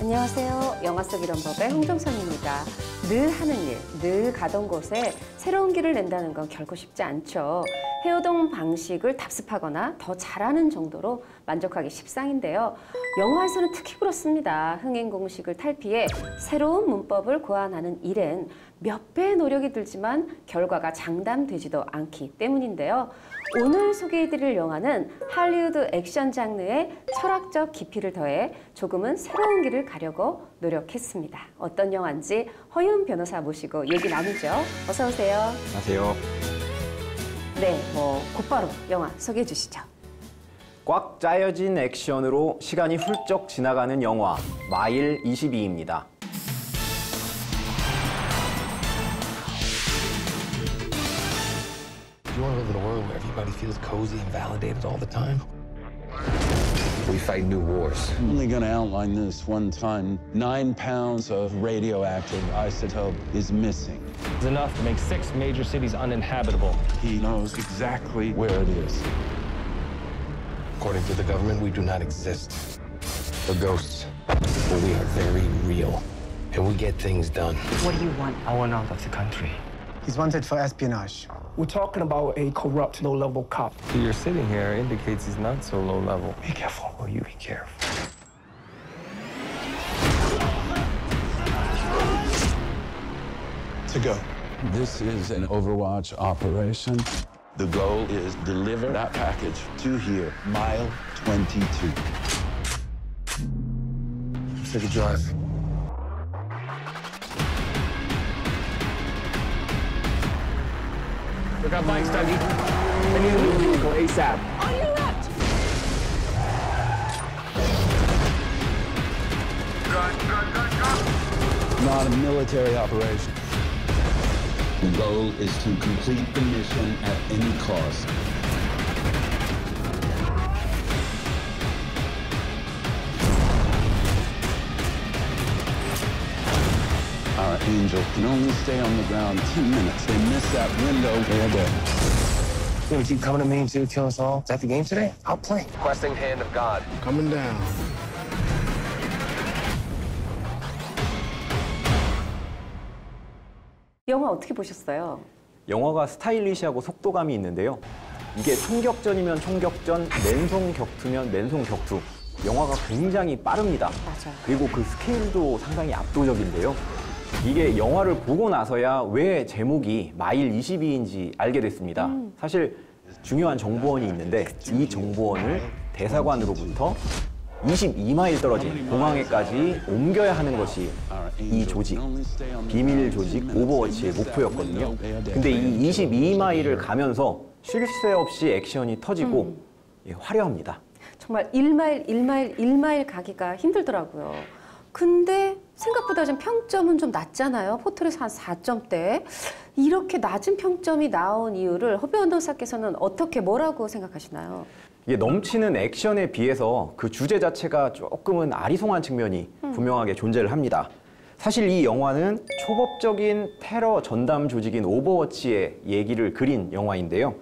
안녕하세요. 영화 속 이런 법의 홍정선입니다. 늘 하는 일, 늘 가던 곳에 새로운 길을 낸다는 건 결코 쉽지 않죠. 해오던 방식을 답습하거나 더 잘하는 정도로 만족하기 십상인데요. 영화에서는 특히 그렇습니다. 흥행 공식을 탈피해 새로운 문법을 고안하는 일엔 몇 배의 노력이 들지만 결과가 장담되지도 않기 때문인데요. 오늘 소개해드릴 영화는 할리우드 액션 장르의 철학적 깊이를 더해 조금은 새로운 길을 가려고 노력했습니다. 어떤 영화인지 허윤 변호사 모시고 얘기 나누죠. 어서 오세요. 안녕하세요. 네, 곧바로 영화 소개해 주시죠. 꽉 짜여진 액션으로 시간이 훌쩍 지나가는 영화 마일 22입니다. Do you want to live in a world where everybody feels cozy and validated all the time? We fight new wars. I'm only going to outline this one time. 9 pounds of radioactive isotope is missing. It's enough to make 6 major cities uninhabitable. He knows exactly where it is. According to the government, we do not exist. We're ghosts. But we are very real. And we get things done. What do you want? I want out of the country. He's wanted for espionage. We're talking about a corrupt, low-level cop. You're sitting here indicates he's not so low level. Be careful. Oh, you be careful. To go. This is an Overwatch operation. The goal is deliver that package to here, mile 22. Let's take a drive. We got bikes, Dougie. I need a new vehicle ASAP. On your left! Not a military operation. The goal is to complete the mission at any cost. Our angel can only stay on the ground 10 minutes. They miss that window, they're dead. You gonna keep coming to me until you kill us all? Is that the game today? I'll play. Requesting hand of God. Coming down. 영화 어떻게 보셨어요? 영화가 스타일리시하고 속도감이 있는데요. 이게 총격전이면 총격전, 맨손 격투면 맨손 격투. 영화가 굉장히 빠릅니다. 맞아요. 그리고 그 스케일도 상당히 압도적인데요. 이게 영화를 보고 나서야 왜 제목이 마일 22인지 알게 됐습니다. 사실 중요한 정보원이 있는데 이 정보원을 대사관으로부터 22마일 떨어진 공항에까지 옮겨야 하는 것이 이 조직, 비밀 조직 오버워치의 목표였거든요. 근데 이 22마일을 가면서 쉴 새 없이 액션이 터지고 화려합니다. 정말 1마일, 1마일, 1마일 가기가 힘들더라고요. 근데 생각보다 좀 평점은 좀 낮잖아요. 포털에서 한 4점대. 이렇게 낮은 평점이 나온 이유를 허 변호사께서는 어떻게 뭐라고 생각하시나요? 이게 넘치는 액션에 비해서 그 주제 자체가 조금은 아리송한 측면이 분명하게 존재를 합니다. 사실 이 영화는 초법적인 테러 전담 조직인 오버워치의 얘기를 그린 영화인데요.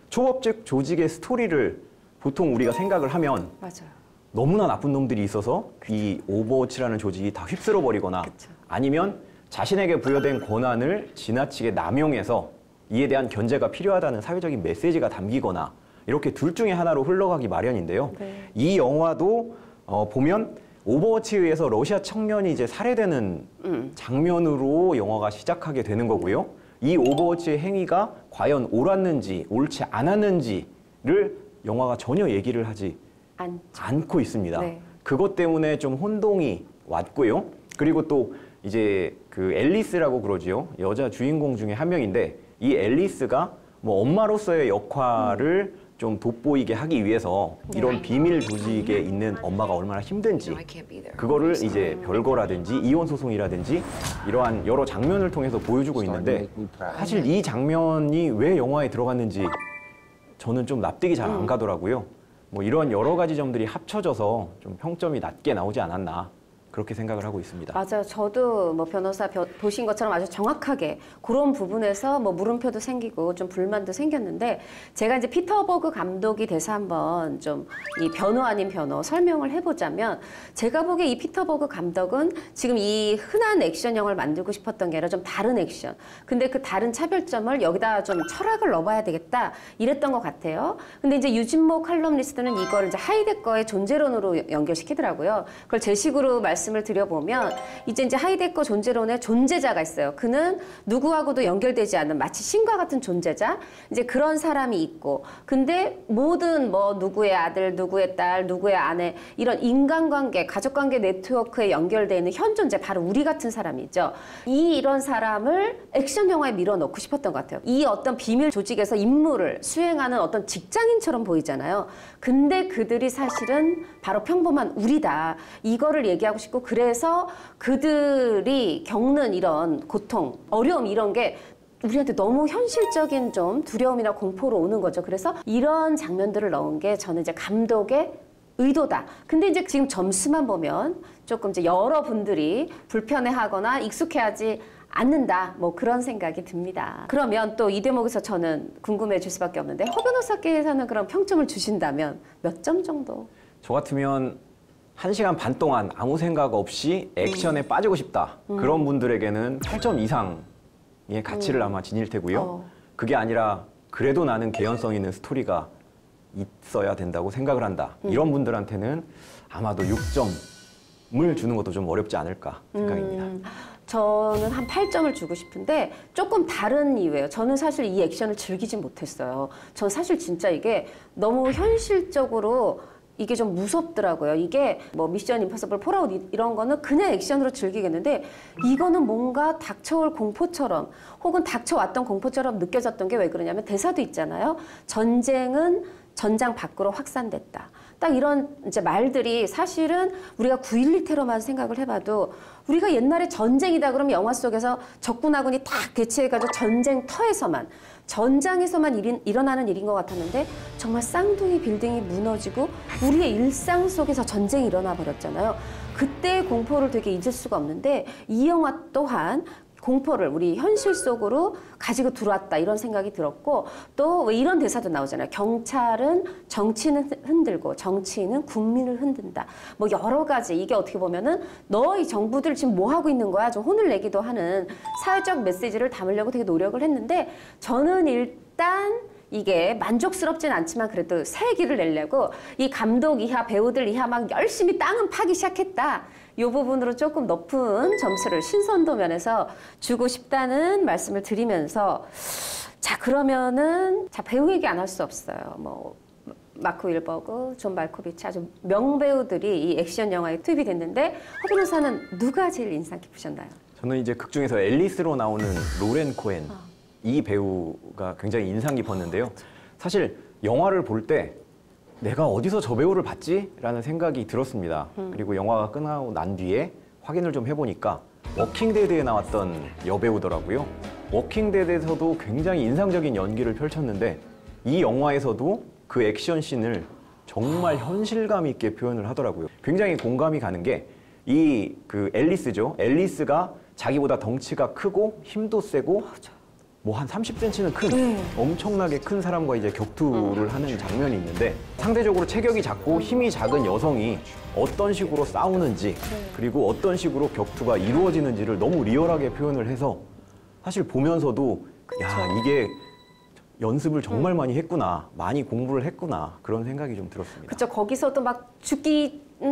초법적 조직의 스토리를 보통 우리가 생각을 하면 맞아요. 너무나 나쁜 놈들이 있어서 이 오버워치라는 조직이 다 휩쓸어버리거나 아니면 자신에게 부여된 권한을 지나치게 남용해서 이에 대한 견제가 필요하다는 사회적인 메시지가 담기거나 이렇게 둘 중에 하나로 흘러가기 마련인데요. 네. 이 영화도 보면 오버워치에 의해서 러시아 청년이 이제 살해되는 장면으로 영화가 시작하게 되는 거고요. 이 오버워치의 행위가 과연 옳았는지 옳지 않았는지를 영화가 전혀 얘기를 하지 않고 있습니다. 네. 그것 때문에 좀 혼동이 왔고요. 그리고 또 이제 그 앨리스라고 그러지요. 여자 주인공 중에 한 명인데 이 앨리스가 뭐 엄마로서의 역할을 좀 돋보이게 하기 위해서 이런 비밀 조직에 있는 엄마가 얼마나 힘든지 그거를 이제 별거라든지 이혼 소송이라든지 이러한 여러 장면을 통해서 보여주고 있는데 사실 이 장면이 왜 영화에 들어갔는지 저는 좀 납득이 잘 안 가더라고요. 뭐 이런 여러 가지 점들이 합쳐져서 좀 평점이 낮게 나오지 않았나 그렇게 생각을 하고 있습니다. 맞아요. 저도 뭐 변호사 보신 것처럼 아주 정확하게 그런 부분에서 뭐 물음표도 생기고 좀 불만도 생겼는데 제가 이제 피터 버그 감독이 돼서 한번 좀 이 변호 아닌 변호 설명을 해보자면 제가 보기에 이 피터 버그 감독은 지금 이 흔한 액션 영화를 만들고 싶었던 게 아니라 좀 다른 액션. 근데 그 다른 차별점을 여기다 좀 철학을 넣어봐야 되겠다 이랬던 것 같아요. 근데 이제 유진모 칼럼니스트는 이걸 이제 하이데거의 존재론으로 연결시키더라고요. 그걸 제 식으로 말씀을 드려보면 이제 하이데거 존재론의 존재자가 있어요. 그는 누구하고도 연결되지 않는 마치 신과 같은 존재자. 이제 그런 사람이 있고 근데 모든 뭐 누구의 아들, 누구의 딸, 누구의 아내 이런 인간관계, 가족관계 네트워크에 연결되어 있는 현 존재 바로 우리 같은 사람이 있죠. 이런 사람을 액션 영화에 밀어넣고 싶었던 것 같아요. 이 어떤 비밀 조직에서 임무를 수행하는 어떤 직장인처럼 보이잖아요. 근데 그들이 사실은 바로 평범한 우리다. 이거를 얘기하고 싶고 그래서 그들이 겪는 이런 고통, 어려움 이런 게 우리한테 너무 현실적인 좀 두려움이나 공포로 오는 거죠. 그래서 이런 장면들을 넣은 게 저는 이제 감독의 의도다. 근데 이제 지금 점수만 보면 조금 이제 여러분들이 불편해하거나 익숙해하지 않는다. 뭐 그런 생각이 듭니다. 그러면 또 이 대목에서 저는 궁금해질 수밖에 없는데 허 변호사께서는 그럼 평점을 주신다면 몇 점 정도? 저 같으면 1시간 반 동안 아무 생각 없이 액션에 빠지고 싶다. 그런 분들에게는 8점 이상의 가치를 아마 지닐 테고요. 그게 아니라 그래도 나는 개연성 있는 스토리가 있어야 된다고 생각을 한다. 이런 분들한테는 아마도 6점을 주는 것도 좀 어렵지 않을까 생각입니다. 저는 한 8점을 주고 싶은데 조금 다른 이유예요. 저는 사실 이 액션을 즐기진 못했어요. 전 사실 진짜 이게 너무 현실적으로 이게 좀 무섭더라고요. 이게 뭐 미션 임파서블 폴아웃 이런 거는 그냥 액션으로 즐기겠는데 이거는 뭔가 닥쳐올 공포처럼 혹은 닥쳐왔던 공포처럼 느껴졌던 게 왜 그러냐면 대사도 있잖아요. 전쟁은 전장 밖으로 확산됐다. 딱 이런 이제 말들이 사실은 우리가 9.11 테러만 생각을 해봐도 우리가 옛날에 전쟁이다 그러면 영화 속에서 적군 아군이 딱 대치해가지고 전쟁터에서만 전장에서만 일어나는 일인 것 같았는데 정말 쌍둥이 빌딩이 무너지고 우리의 일상 속에서 전쟁이 일어나 버렸잖아요. 그때의 공포를 되게 잊을 수가 없는데 이 영화 또한 공포를 우리 현실 속으로 가지고 들어왔다 이런 생각이 들었고 또 왜 이런 대사도 나오잖아요. 경찰은 정치인을 흔들고 정치인은 국민을 흔든다. 뭐 여러 가지 이게 어떻게 보면은 너희 정부들 지금 뭐 하고 있는 거야? 좀 혼을 내기도 하는 사회적 메시지를 담으려고 되게 노력을 했는데 저는 일단 이게 만족스럽진 않지만 그래도 새 길을 내려고 이 감독 이하 배우들 이하 막 열심히 땅은 파기 시작했다. 이 부분으로 조금 높은 점수를 신선도 면에서 주고 싶다는 말씀을 드리면서 자 그러면은 자 배우 얘기 안 할 수 없어요. 뭐 마크 윌버그, 존 말코비치 아주 명배우들이 이 액션 영화에 투입이 됐는데 허 변호사는 누가 제일 인상 깊으셨나요? 저는 이제 극 중에서 앨리스로 나오는 로렌 코엔 이 배우가 굉장히 인상 깊었는데요. 사실 영화를 볼 때 내가 어디서 저 배우를 봤지? 라는 생각이 들었습니다. 그리고 영화가 끝나고 난 뒤에 확인을 좀 해보니까 워킹데드에 나왔던 여배우더라고요. 워킹데드에서도 굉장히 인상적인 연기를 펼쳤는데 이 영화에서도 그 액션씬을 정말 현실감 있게 표현을 하더라고요. 굉장히 공감이 가는 게 이 그 앨리스죠. 앨리스가 자기보다 덩치가 크고 힘도 세고 뭐 한 30cm는 큰 엄청나게 큰 사람과 이제 격투를 하는 장면이 있는데 상대적으로 체격이 작고 힘이 작은 여성이 어떤 식으로 싸우는지 그리고 어떤 식으로 격투가 이루어지는지를 너무 리얼하게 표현을 해서 사실 보면서도 야 이게 연습을 정말 많이 했구나 많이 공부를 했구나 그런 생각이 좀 들었습니다. 그렇죠. 거기서도 막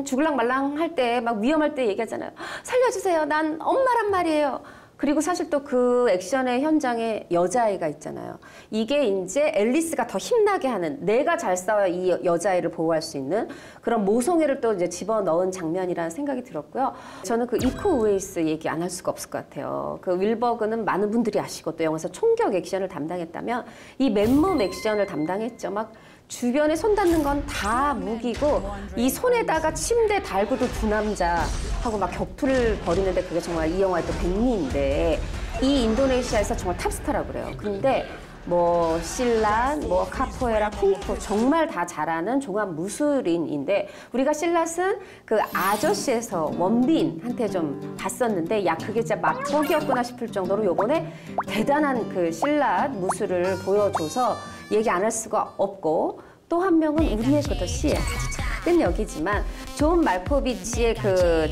죽을랑 말랑 할 때 막 위험할 때 얘기하잖아요. 살려주세요. 난 엄마란 말이에요. 그리고 사실 또 그 액션의 현장에 여자아이가 있잖아요. 이게 이제 앨리스가 더 힘나게 하는 내가 잘 싸워야 이 여자아이를 보호할 수 있는 그런 모성애를 또 이제 집어넣은 장면이라는 생각이 들었고요. 저는 그 이코 우웨이스 얘기 안 할 수가 없을 것 같아요. 그 윌버그는 많은 분들이 아시고 또 영화에서 총격 액션을 담당했다면 이 맨몸 액션을 담당했죠. 막 주변에 손 닿는 건 다 무기고 이 손에다가 침대 달고도 두 남자하고 막 격투를 벌이는데 그게 정말 이 영화의 또 백미인데 이 인도네시아에서 정말 탑스타라고 그래요. 근데 뭐 실랏, 뭐 카포에라, 쿵푸 정말 다 잘하는 종합 무술인인데 우리가 실랏은 그 아저씨에서 원빈한테 좀 봤었는데 야 그게 진짜 맛보기였구나 싶을 정도로 요번에 대단한 그 실랏 무술을 보여줘서 얘기 안 할 수가 없고 또 한 명은 우리의 그 시에 아주 작은 역이지만 존 말코비치의 그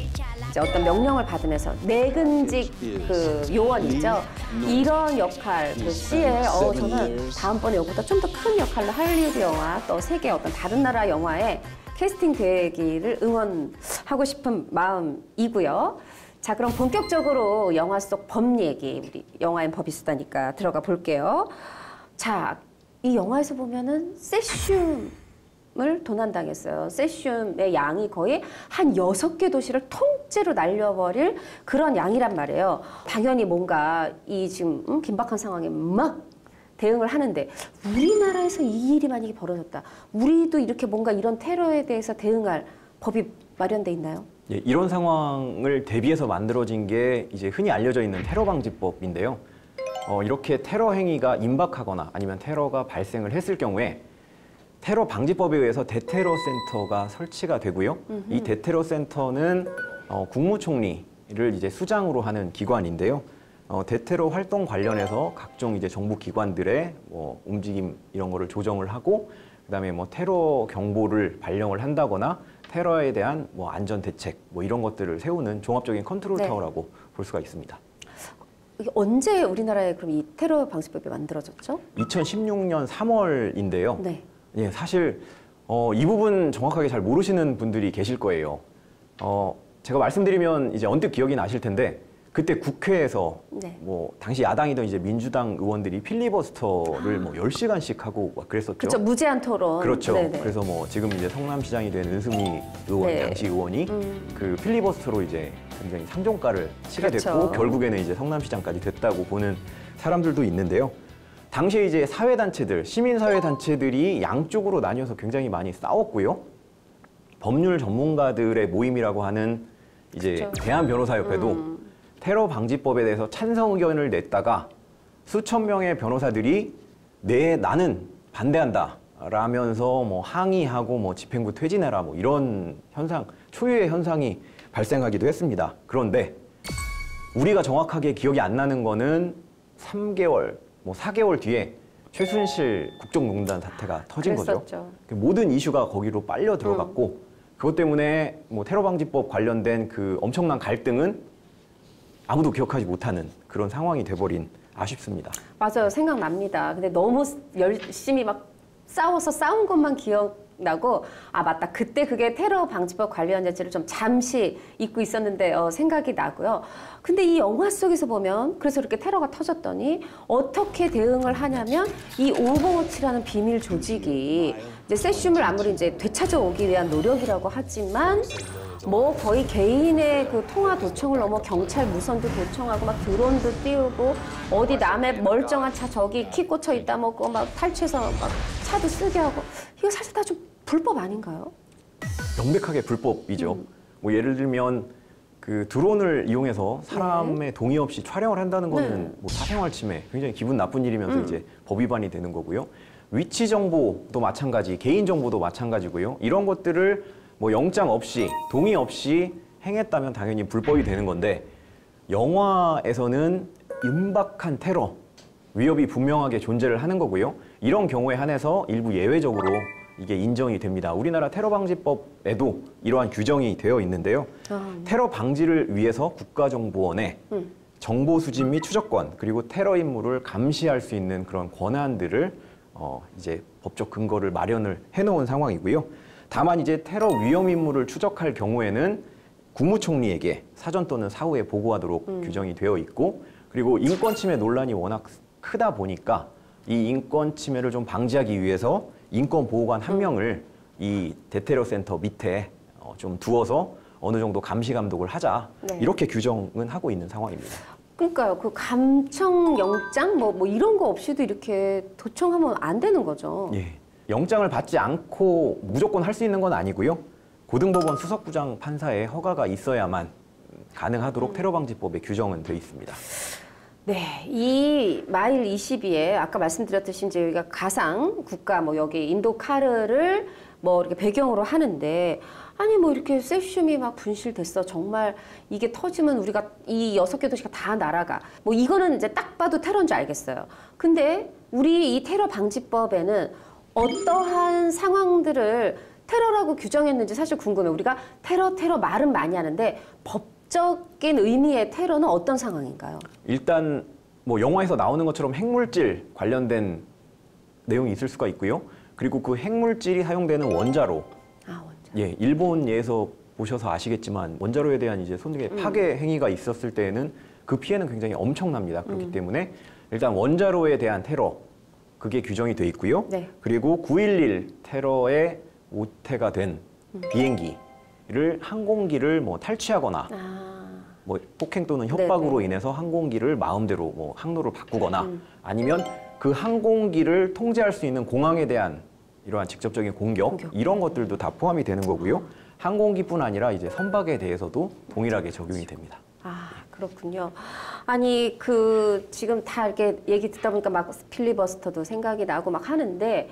이제 어떤 명령을 받으면서 내근직 그 요원이죠. 이런 역할 그 시에 저는 다음번에 이거보다 좀 더 큰 역할로 할리우드 영화 또 세계 어떤 다른 나라 영화에 캐스팅 되기를 응원하고 싶은 마음이고요. 자 그럼 본격적으로 영화 속 법 얘기 우리 영화엔 법이 쓰다니까 들어가 볼게요. 자 이 영화에서 보면은 세슘을 도난당했어요. 세슘의 양이 거의 한 6개 도시를 통째로 날려버릴 그런 양이란 말이에요. 당연히 뭔가 이 지금 긴박한 상황에 막 대응을 하는데 우리나라에서 이 일이 만약에 벌어졌다. 우리도 이렇게 뭔가 이런 테러에 대해서 대응할 법이 마련돼 있나요? 예, 이런 상황을 대비해서 만들어진 게 이제 흔히 알려져 있는 테러 방지법인데요. 이렇게 테러 행위가 임박하거나 아니면 테러가 발생을 했을 경우에 테러 방지법에 의해서 대테러 센터가 설치가 되고요. 이 대테러 센터는 국무총리를 이제 수장으로 하는 기관인데요. 대테러 활동 관련해서 각종 이제 정부 기관들의 뭐 움직임 이런 거를 조정을 하고 그다음에 뭐 테러 경보를 발령을 한다거나 테러에 대한 뭐 안전 대책 뭐 이런 것들을 세우는 종합적인 컨트롤 타워라고 볼 수가 있습니다. 이게 언제 우리나라에 그럼 이 테러 방지법이 만들어졌죠? 2016년 3월인데요. 네. 예, 사실 이 부분 정확하게 잘 모르시는 분들이 계실 거예요. 제가 말씀드리면 이제 언뜻 기억이 나실 텐데 그때 국회에서 네. 뭐 당시 야당이던 이제 민주당 의원들이 필리버스터를 뭐 10시간씩 하고 막 그랬었죠. 그렇죠. 무제한 토론. 그렇죠. 네네. 그래서 뭐 지금 이제 성남시장이 된 은수미 의원 네. 당시 의원이 그 필리버스터로 이제 굉장히 상종가를 치게 그렇죠. 됐고 결국에는 이제 성남시장까지 됐다고 보는 사람들도 있는데요. 당시에 이제 사회단체들, 시민사회단체들이 양쪽으로 나뉘어서 굉장히 많이 싸웠고요. 법률 전문가들의 모임이라고 하는 이제 그렇죠. 대한변호사협회도 테러 방지법에 대해서 찬성 의견을 냈다가 수천 명의 변호사들이 나는 반대한다 라면서 뭐 항의하고 뭐 집행부 퇴진해라 뭐 이런 현상, 초유의 현상이 발생하기도 했습니다. 그런데 우리가 정확하게 기억이 안 나는 거는 3개월, 뭐 4개월 뒤에 최순실 국정농단 사태가 터진 그랬었죠. 거죠. 모든 이슈가 거기로 빨려 들어갔고 그것 때문에 뭐 테러 방지법 관련된 그 엄청난 갈등은 아무도 기억하지 못하는 그런 상황이 돼버린 아쉽습니다. 맞아요. 생각납니다. 근데 너무 열심히 막 싸워서 싸운 것만 기억나고 아 맞다. 그때 그게 테러 방지법 관련 자체를 좀 잠시 잊고 있었는데 생각이 나고요. 근데 이 영화 속에서 보면 그래서 이렇게 테러가 터졌더니 어떻게 대응을 하냐면 이 오버워치라는 비밀 조직이 이제 세슘을 아무리 이제 되찾아오기 위한 노력이라고 하지만 뭐 거의 개인의 그 통화 도청을 넘어 경찰 무선도 도청하고 막 드론도 띄우고 어디 남의 멀쩡한 차 저기 키 꽂혀 있다 먹고 막 탈취해서 막 차도 쓰게 하고 이거 사실 다 좀 불법 아닌가요? 명백하게 불법이죠. 뭐 예를 들면 그 드론을 이용해서 사람의 동의 없이 촬영을 한다는 거는 뭐 사생활 침해, 굉장히 기분 나쁜 일이면서 이제 법 위반이 되는 거고요. 위치 정보도 마찬가지, 개인 정보도 마찬가지고요. 이런 것들을 뭐 영장 없이 동의 없이 행했다면 당연히 불법이 되는 건데 영화에서는 임박한 테러 위협이 분명하게 존재를 하는 거고요. 이런 경우에 한해서 일부 예외적으로 이게 인정이 됩니다. 우리나라 테러 방지법에도 이러한 규정이 되어 있는데요. 테러 방지를 위해서 국가정보원에 정보 수집 및 추적권 그리고 테러 임무를 감시할 수 있는 그런 권한들을 이제 법적 근거를 마련을 해놓은 상황이고요. 다만 이제 테러 위험 인물을 추적할 경우에는 국무총리에게 사전 또는 사후에 보고하도록 규정이 되어 있고 그리고 인권 침해 논란이 워낙 크다 보니까 이 인권 침해를 좀 방지하기 위해서 인권 보호관 한 명을 이 대테러 센터 밑에 좀 두어서 어느 정도 감시 감독을 하자 이렇게 규정은 하고 있는 상황입니다. 그러니까요. 그 감청 영장 뭐 이런 거 없이도 이렇게 도청하면 안 되는 거죠. 예. 영장을 받지 않고 무조건 할 수 있는 건 아니고요. 고등법원 수석부장 판사의 허가가 있어야만 가능하도록 테러 방지법에 규정은 되어 있습니다. 네, 이 마일 22에 아까 말씀드렸듯이 이제 여기가 가상 국가 뭐 여기 인도 카르를 뭐 이렇게 배경으로 하는데 아니 뭐 이렇게 세슘이 막 분실됐어. 정말 이게 터지면 우리가 이 6개 도시가 다 날아가. 뭐 이거는 이제 딱 봐도 테러인 줄 알겠어요. 근데 우리 이 테러 방지법에는 어떠한 상황들을 테러라고 규정했는지 사실 궁금해요. 우리가 테러 말은 많이 하는데 법적인 의미의 테러는 어떤 상황인가요? 일단 뭐 영화에서 나오는 것처럼 핵물질 관련된 내용이 있을 수가 있고요. 그리고 그 핵물질이 사용되는 원자로. 아, 원자. 예, 일본 예에서 보셔서 아시겠지만 원자로에 대한 이제 손익의 파괴 행위가 있었을 때에는 그 피해는 굉장히 엄청납니다. 그렇기 때문에 일단 원자로에 대한 테러 그게 규정이 돼 있고요. 네. 그리고 9.11 테러의 모태가 된 비행기를 항공기를 뭐 탈취하거나 뭐 폭행 또는 협박으로 네네. 인해서 항공기를 마음대로 뭐 항로를 바꾸거나 아니면 그 항공기를 통제할 수 있는 공항에 대한 이러한 직접적인 공격. 이런 것들도 다 포함이 되는 거고요. 항공기뿐 아니라 이제 선박에 대해서도 동일하게 적용이 됩니다. 아, 그렇군요. 아니, 지금 다 이렇게 얘기 듣다 보니까 막 필리버스터도 생각이 나고 막 하는데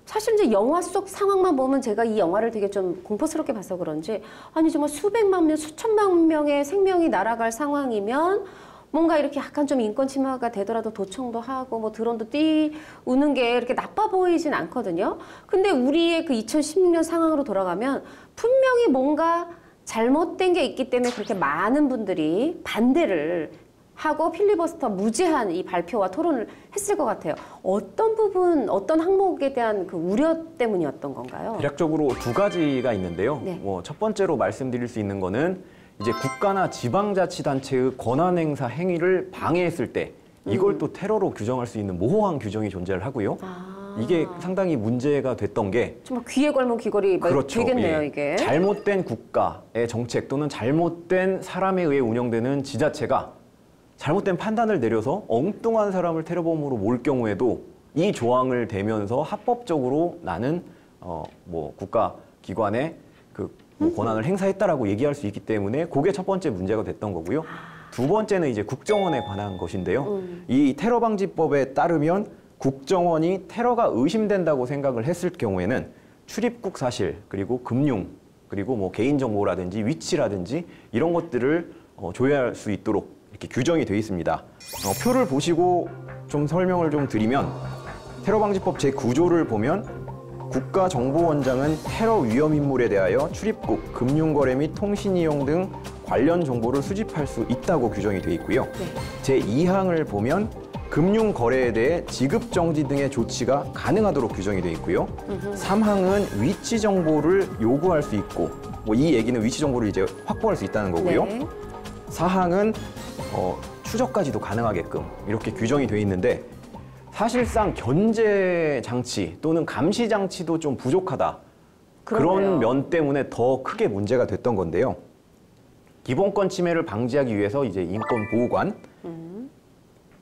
사실 이제 영화 속 상황만 보면 제가 이 영화를 되게 좀 공포스럽게 봐서 그런지 아니, 정말 수백만 명, 수천만 명의 생명이 날아갈 상황이면 뭔가 이렇게 약간 좀 인권 침해가 되더라도 도청도 하고 뭐 드론도 띄우는 게 이렇게 나빠 보이진 않거든요. 근데 우리의 그 2016년 상황으로 돌아가면 분명히 뭔가 잘못된 게 있기 때문에 그렇게 많은 분들이 반대를 하고 필리버스터 무제한 이 발표와 토론을 했을 것 같아요. 어떤 부분, 어떤 항목에 대한 그 우려 때문이었던 건가요? 대략적으로 두 가지가 있는데요. 네. 뭐 첫 번째로 말씀드릴 수 있는 거는 이제 국가나 지방자치단체의 권한행사 행위를 방해했을 때 이걸 또 테러로 규정할 수 있는 모호한 규정이 존재를 하고요. 이게 상당히 문제가 됐던 게 정말 귀에 걸면 귀걸이 그렇죠. 되겠네요, 예. 이게. 잘못된 국가의 정책 또는 잘못된 사람에 의해 운영되는 지자체가 잘못된 판단을 내려서 엉뚱한 사람을 테러범으로 몰 경우에도 이 조항을 대면서 합법적으로 나는 뭐 국가 기관의 뭐 권한을 행사했다라고 얘기할 수 있기 때문에 그게 첫 번째 문제가 됐던 거고요. 두 번째는 이제 국정원에 관한 것인데요. 이 테러 방지법에 따르면 국정원이 테러가 의심된다고 생각을 했을 경우에는 출입국 사실 그리고 금융 그리고 뭐 개인정보라든지 위치라든지 이런 것들을 조회할 수 있도록 이렇게 규정이 되어 있습니다. 표를 보시고 좀 설명을 좀 드리면 테러 방지법 제9조를 보면 국가정보원장은 테러 위험 인물에 대하여 출입국, 금융거래 및 통신이용 등 관련 정보를 수집할 수 있다고 규정이 되어 있고요. 제2항을 보면 금융거래에 대해 지급정지 등의 조치가 가능하도록 규정이 되어 있고요. 3항은 위치 정보를 요구할 수 있고 뭐 이 얘기는 위치 정보를 이제 확보할 수 있다는 거고요. 네. 4항은 추적까지도 가능하게끔 이렇게 규정이 되어 있는데 사실상 견제 장치 또는 감시 장치도 좀 부족하다. 그러네요. 그런 면 때문에 더 크게 문제가 됐던 건데요. 기본권 침해를 방지하기 위해서 이제 인권보호관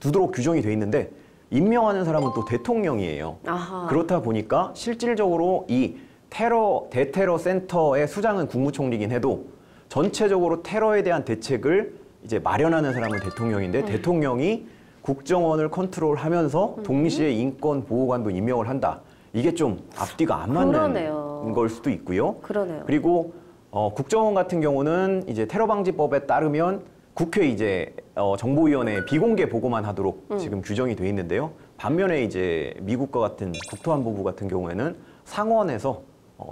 두도록 규정이 돼 있는데 임명하는 사람은 또 대통령이에요. 아하. 그렇다 보니까 실질적으로 이 대테러 센터의 수장은 국무총리긴 해도 전체적으로 테러에 대한 대책을 이제 마련하는 사람은 대통령인데 대통령이 국정원을 컨트롤하면서 동시에 인권보호관도 임명을 한다. 이게 좀 앞뒤가 안 맞는 그러네요. 걸 수도 있고요. 그러네요. 그리고 국정원 같은 경우는 이제 테러방지법에 따르면 국회 이제 정보위원회에 비공개 보고만 하도록 지금 규정이 돼 있는데요. 반면에 이제 미국과 같은 국토안보부 같은 경우에는 상원에서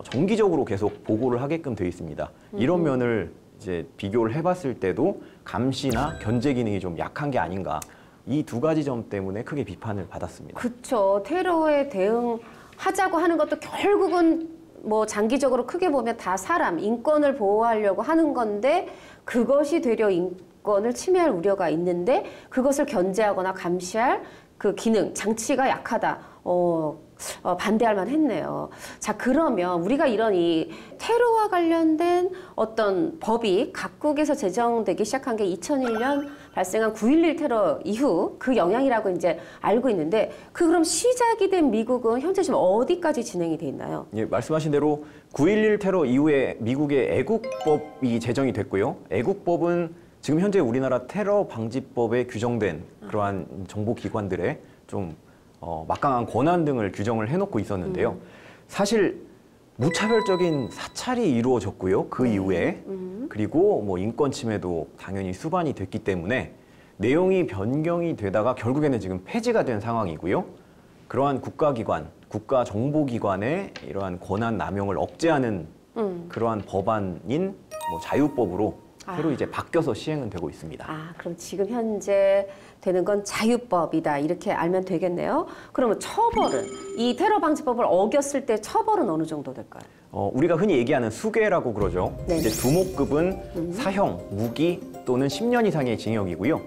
정기적으로 계속 보고를 하게끔 돼 있습니다. 이런 면을 이제 비교를 해봤을 때도 감시나 견제 기능이 좀 약한 게 아닌가. 이 두 가지 점 때문에 크게 비판을 받았습니다. 그렇죠. 테러에 대응하자고 하는 것도 결국은 뭐 장기적으로 크게 보면 다 사람, 인권을 보호하려고 하는 건데 그것이 되려 인권을 침해할 우려가 있는데 그것을 견제하거나 감시할 그 기능, 장치가 약하다. 반대할 만했네요. 자, 그러면 우리가 이런 이 테러와 관련된 어떤 법이 각국에서 제정되기 시작한 게 2001년 발생한 9.11 테러 이후 그 영향이라고 이제 알고 있는데 그럼 시작이 된 미국은 현재 지금 어디까지 진행이 돼 있나요? 예, 말씀하신 대로 9.11 테러 이후에 미국의 애국법이 제정이 됐고요. 애국법은 지금 현재 우리나라 테러 방지법에 규정된 그러한 정보기관들의 좀 막강한 권한 등을 규정을 해놓고 있었는데요. 사실 무차별적인 사찰이 이루어졌고요. 그 이후에 그리고 뭐 인권 침해도 당연히 수반이 됐기 때문에 내용이 변경이 되다가 결국에는 지금 폐지가 된 상황이고요. 그러한 국가기관, 국가정보기관의 이러한 권한 남용을 억제하는 그러한 법안인 뭐 자유법으로 새로 이제 바뀌어서 시행은 되고 있습니다. 그럼 지금 현재 되는 건 자유법이다 이렇게 알면 되겠네요. 그러면 처벌은 이 테러 방지법을 어겼을 때 처벌은 어느 정도 될까요? 우리가 흔히 얘기하는 수괴라고 그러죠. 네. 이제 두목급은 사형, 무기 또는 10년 이상의 징역이고요.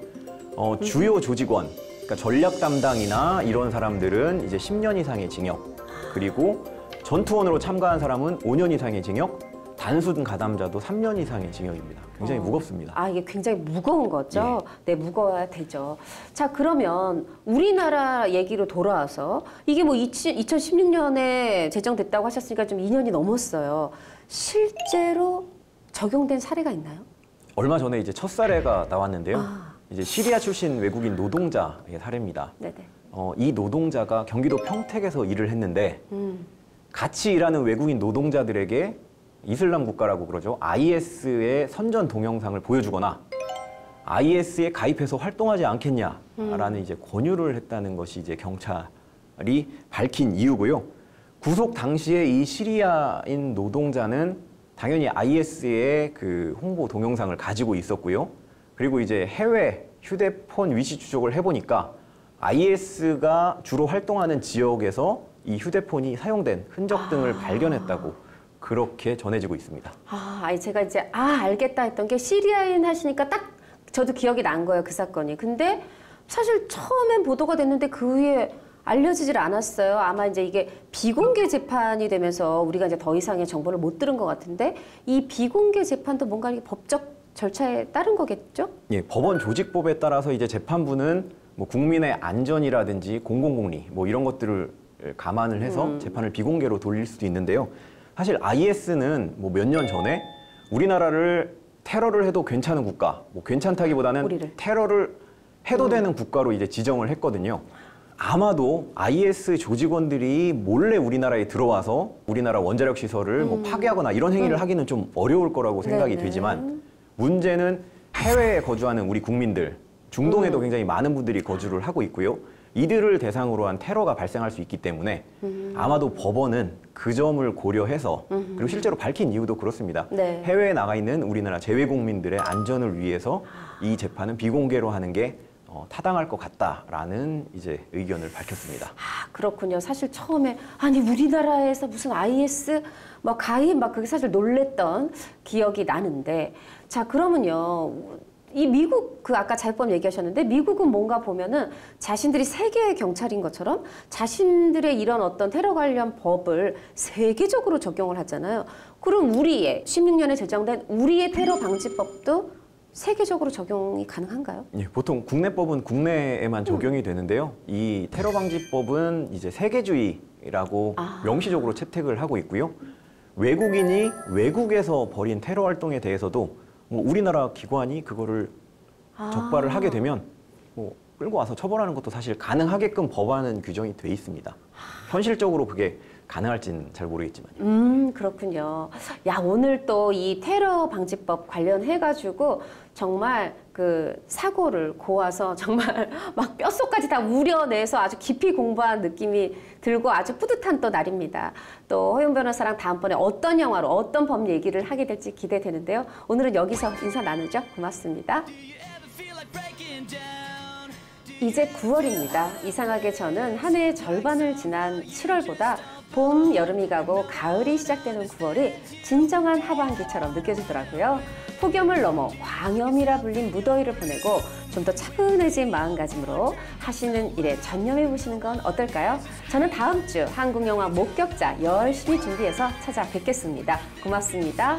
주요 조직원, 그러니까 전략 담당이나 이런 사람들은 이제 10년 이상의 징역, 그리고 전투원으로 참가한 사람은 5년 이상의 징역, 단순 가담자도 3년 이상의 징역입니다. 굉장히 무겁습니다. 이게 굉장히 무거운 거죠? 예. 네, 무거워야 되죠. 자, 그러면 우리나라 얘기로 돌아와서 이게 뭐 2016년에 제정됐다고 하셨으니까 좀 2년이 넘었어요. 실제로 적용된 사례가 있나요? 얼마 전에 이제 첫 사례가 나왔는데요. 이제 시리아 출신 외국인 노동자의 사례입니다. 네네. 이 노동자가 경기도 평택에서 일을 했는데 같이 일하는 외국인 노동자들에게 이슬람 국가라고 그러죠. IS의 선전 동영상을 보여주거나 IS에 가입해서 활동하지 않겠냐라는 이제 권유를 했다는 것이 이제 경찰이 밝힌 이유고요. 구속 당시에 이 시리아인 노동자는 당연히 IS의 그 홍보 동영상을 가지고 있었고요. 그리고 이제 해외 휴대폰 위치 추적을 해보니까 IS가 주로 활동하는 지역에서 이 휴대폰이 사용된 흔적 등을 발견했다고 그렇게 전해지고 있습니다. 제가 이제 알겠다 했던 게 시리아인 하시니까 딱 저도 기억이 난 거예요, 그 사건이. 근데 사실 처음엔 보도가 됐는데 그 후에 알려지질 않았어요. 아마 이제 이게 비공개 재판이 되면서 우리가 이제 더 이상의 정보를 못 들은 것 같은데 이 비공개 재판도 뭔가 이게 법적 절차에 따른 거겠죠? 예, 법원 조직법에 따라서 이제 재판부는 뭐 국민의 안전이라든지 공공복리 뭐 이런 것들을 감안을 해서 재판을 비공개로 돌릴 수도 있는데요. 사실 IS는 뭐 몇 년 전에 우리나라를 테러를 해도 괜찮은 국가, 뭐 괜찮다기보다는 우리를. 테러를 해도 되는 국가로 이제 지정을 했거든요. 아마도 IS 조직원들이 몰래 우리나라에 들어와서 우리나라 원자력 시설을 뭐 파괴하거나 이런 행위를 하기는 좀 어려울 거라고 생각이 네네. 되지만 문제는 해외에 거주하는 우리 국민들, 중동에도 굉장히 많은 분들이 거주를 하고 있고요. 이들을 대상으로 한 테러가 발생할 수 있기 때문에 아마도 법원은 그 점을 고려해서 그리고 실제로 밝힌 이유도 그렇습니다. 네. 해외에 나가 있는 우리나라 재외 국민들의 안전을 위해서 이 재판은 비공개로 하는 게 타당할 것 같다라는 이제 의견을 밝혔습니다. 그렇군요. 사실 처음에 우리나라에서 무슨 IS 막 가입 막 그게 사실 놀랬던 기억이 나는데 자 그러면요. 이 미국 그 아까 자유법 얘기하셨는데 미국은 뭔가 보면은 자신들이 세계의 경찰인 것처럼 자신들의 이런 어떤 테러 관련 법을 세계적으로 적용을 하잖아요. 그럼 우리의 16년에 제정된 우리의 테러 방지법도 세계적으로 적용이 가능한가요? 예, 보통 국내법은 국내에만 적용이 되는데요. 이 테러 방지법은 이제 세계주의라고 명시적으로 채택을 하고 있고요. 외국인이 외국에서 벌인 테러 활동에 대해서도 뭐 우리나라 기관이 그거를 적발을 하게 되면 뭐 끌고 와서 처벌하는 것도 사실 가능하게끔 법안은 규정이 돼 있습니다. 현실적으로 그게 가능할지는 잘 모르겠지만요. 그렇군요. 야, 오늘 또 이 테러 방지법 관련해가지고 정말 그 사고를 고와서 정말 막 뼛속까지 다 우려내서 아주 깊이 공부한 느낌이 들고 아주 뿌듯한 또 날입니다. 또 허용 변호사랑 다음번에 어떤 영화로 어떤 법 얘기를 하게 될지 기대되는데요. 오늘은 여기서 인사 나누죠. 고맙습니다. 이제 9월입니다. 이상하게 저는 한 해의 절반을 지난 7월보다 봄, 여름이 가고 가을이 시작되는 9월이 진정한 하반기처럼 느껴지더라고요. 폭염을 넘어 광염이라 불린 무더위를 보내고 좀 더 차분해진 마음가짐으로 하시는 일에 전념해 보시는 건 어떨까요? 저는 다음 주 한국 영화 목격자 열심히 준비해서 찾아뵙겠습니다. 고맙습니다.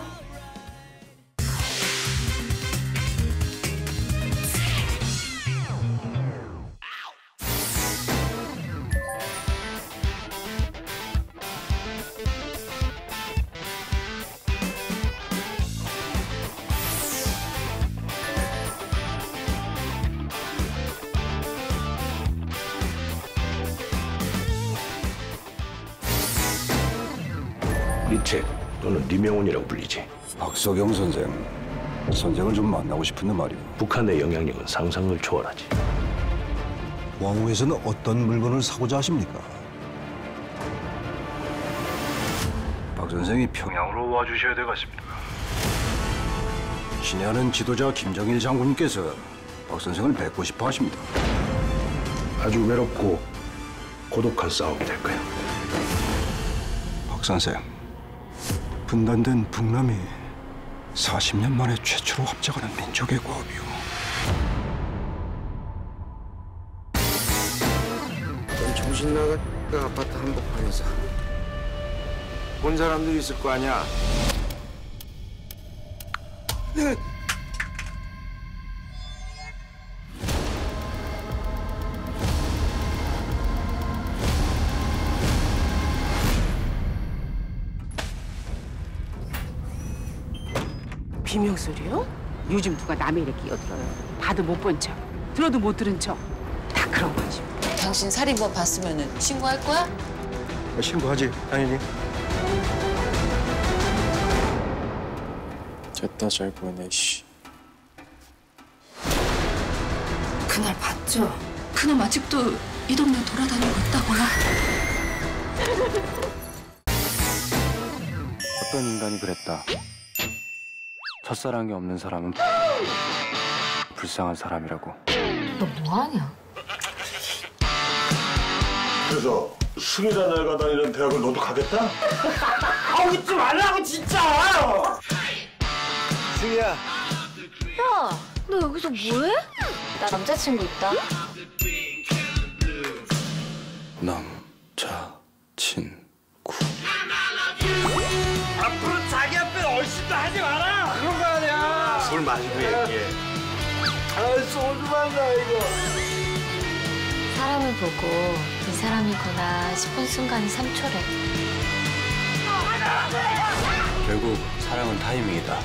정책 또는 리명훈이라고 불리지. 박석영 선생, 선생을 좀 만나고 싶은데 말이오. 북한의 영향력은 상상을 초월하지. 왕후에서는 어떤 물건을 사고자 하십니까? 박 선생이 평양으로 와주셔야 되겠습니다. 친애하는 지도자 김정일 장군님께서 박 선생을 뵙고 싶어 하십니다. 아주 외롭고 고독한 싸움이 될 거야. 박 선생, 분단된 북남이 40년 만에 최초로 합작하는 민족의 과업이오. 정신 나갔다 아파트 한복판에서 본 사람들이 있을 거 아니야. 비명소리요? 요즘 누가 남의 일에 끼어들어요. 봐도 못 본 척, 들어도 못 들은 척. 다 그런 거지. 당신 살인범 봤으면 신고할 거야? 신고하지, 당연히. 됐다, 잘 보이네, 씨. 그날 봤죠? 그놈 아직도 이 동네 돌아다니고 있다고요? 어떤 인간이 그랬다. 첫사랑이 없는 사람은 불쌍한 사람이라고. 너 뭐하냐? 그래서 승희가 내가 다니는 대학을 너도 가겠다? 아, 웃지 말라고 진짜. 승희야. 야, 너 여기서 뭐해? 나 남자친구 있다. 남자친구. 앞으로 자기 앞에 얼씬도 하지 마라. 그런 거 아니야. 술 마시고 얘기해. 아, 소주 마셔 이거. 사람을 보고 이 사람이구나 싶은 순간이 3초래. 결국 사랑은 타이밍이다.